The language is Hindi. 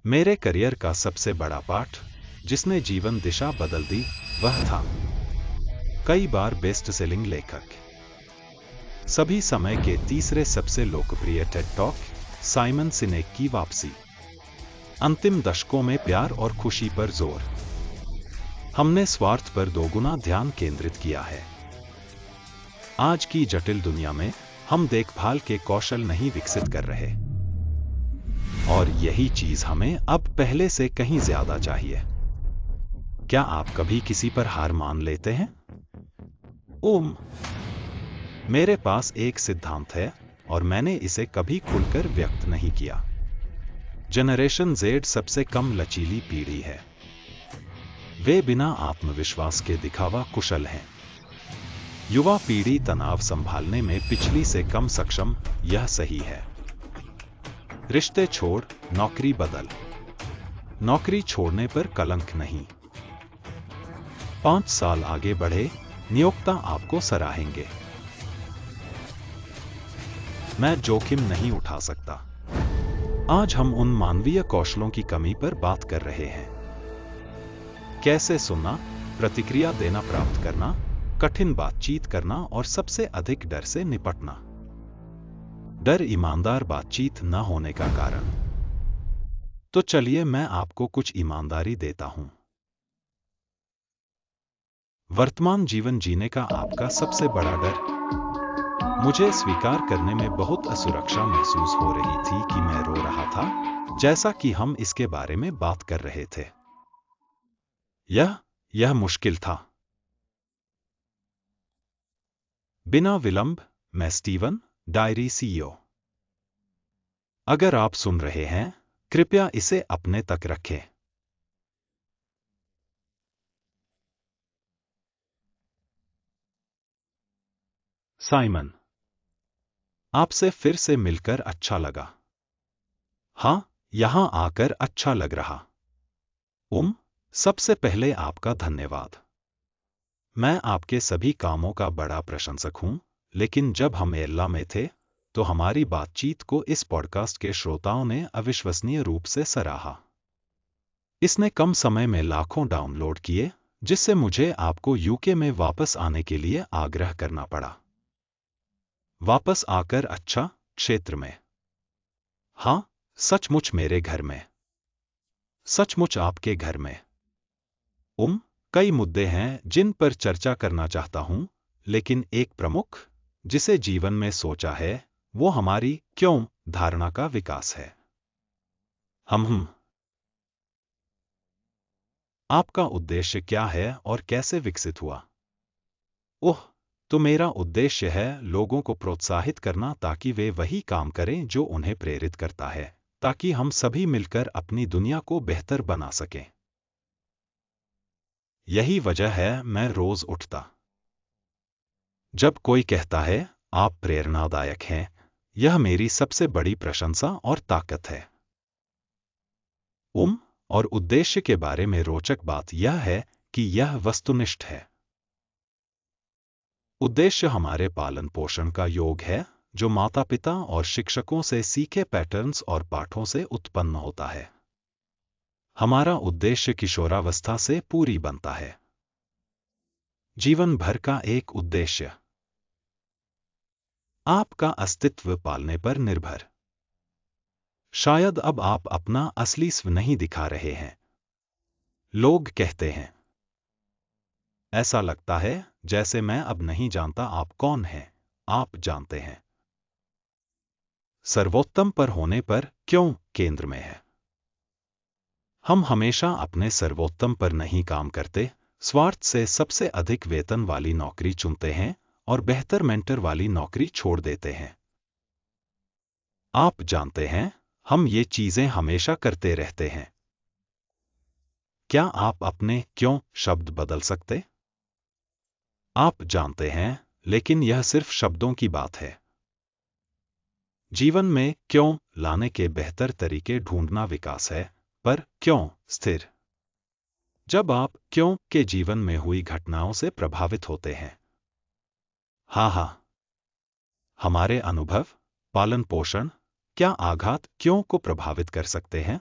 मेरे करियर का सबसे बड़ा पाठ जिसने जीवन दिशा बदल दी वह था कई बार बेस्ट सेलिंग लेखक, सभी समय के तीसरे सबसे लोकप्रिय टेड टॉक साइमन सिनेक की वापसी। अंतिम दशकों में प्यार और खुशी पर जोर, हमने स्वार्थ पर दोगुना ध्यान केंद्रित किया है। आज की जटिल दुनिया में हम देखभाल के कौशल नहीं विकसित कर रहे, और यही चीज हमें अब पहले से कहीं ज्यादा चाहिए। क्या आप कभी किसी पर हार मान लेते हैं? ओम, मेरे पास एक सिद्धांत है और मैंने इसे कभी खुलकर व्यक्त नहीं किया। जनरेशन जेड सबसे कम लचीली पीढ़ी है। वे बिना आत्मविश्वास के दिखावा कुशल हैं। युवा पीढ़ी तनाव संभालने में पिछली से कम सक्षम, यह सही है। रिश्ते छोड़, नौकरी बदल। नौकरी छोड़ने पर कलंक नहीं। 5 साल आगे बढ़े, नियोक्ता आपको सराहेंगे। मैं जोखिम नहीं उठा सकता। आज हम उन मानवीय कौशलों की कमी पर बात कर रहे हैं। कैसे सुनना, प्रतिक्रिया देना प्राप्त करना, कठिन बातचीत करना और सबसे अधिक डर से निपटना। डर ईमानदार बातचीत न होने का कारण। तो चलिए मैं आपको कुछ ईमानदारी देता हूं। वर्तमान जीवन जीने का आपका सबसे बड़ा डर। मुझे स्वीकार करने में बहुत असुरक्षा महसूस हो रही थी कि मैं रो रहा था, जैसा कि हम इसके बारे में बात कर रहे थे। यह मुश्किल था। बिना विलंब, मैं स्टीवन, डायरी सीईओ। अगर आप सुन रहे हैं, कृपया इसे अपने तक रखें। साइमन, आपसे फिर से मिलकर अच्छा लगा। हाँ, यहां आकर अच्छा लग रहा। सबसे पहले आपका धन्यवाद। मैं आपके सभी कामों का बड़ा प्रशंसक हूं, लेकिन जब हम एल्ला में थे, तो हमारी बातचीत को इस पॉडकास्ट के श्रोताओं ने अविश्वसनीय रूप से सराहा। इसने कम समय में लाखों डाउनलोड किए, जिससे मुझे आपको यूके में वापस आने के लिए आग्रह करना पड़ा। वापस आकर अच्छा, क्षेत्र में। हाँ, सचमुच मेरे घर में। सचमुच आपके घर में। कई मुद्दे हैं जिन पर चर्चा करना चाहता हूं, लेकिन एक प्रमुख, जिसे जीवन में सोचा है, वो हमारी क्यों धारणा का विकास है। हम आपका उद्देश्य क्या है और कैसे विकसित हुआ? तो मेरा उद्देश्य है लोगों को प्रोत्साहित करना ताकि वे वही काम करें जो उन्हें प्रेरित करता है, ताकि हम सभी मिलकर अपनी दुनिया को बेहतर बना सकें। यही वजह है मैं रोज उठता। जब कोई कहता है आप प्रेरणादायक हैं, यह मेरी सबसे बड़ी प्रशंसा और ताकत है। और उद्देश्य के बारे में रोचक बात यह है कि यह वस्तुनिष्ठ है। उद्देश्य हमारे पालन पोषण का योग है, जो माता पिता और शिक्षकों से सीखे पैटर्न्स और पाठों से उत्पन्न होता है। हमारा उद्देश्य किशोरावस्था से पूरी बनता है। जीवन भर का एक उद्देश्य आपका अस्तित्व पालने पर निर्भर। शायद अब आप अपना असली स्व नहीं दिखा रहे हैं। लोग कहते हैं, ऐसा लगता है जैसे मैं अब नहीं जानता आप कौन हैं। आप जानते हैं। सर्वोत्तम पर होने पर क्यों केंद्र में है। हम हमेशा अपने सर्वोत्तम पर नहीं काम करते, स्वार्थ से सबसे अधिक वेतन वाली नौकरी चुनते हैं और बेहतर मेंटर वाली नौकरी छोड़ देते हैं। आप जानते हैं, हम ये चीजें हमेशा करते रहते हैं। क्या आप अपने क्यों शब्द बदल सकते? आप जानते हैं, लेकिन यह सिर्फ शब्दों की बात है। जीवन में क्यों लाने के बेहतर तरीके ढूंढना विकास है, पर क्यों स्थिर। जब आप क्यों के जीवन में हुई घटनाओं से प्रभावित होते हैं। हमारे अनुभव, पालन पोषण, क्या आघात क्यों को प्रभावित कर सकते हैं?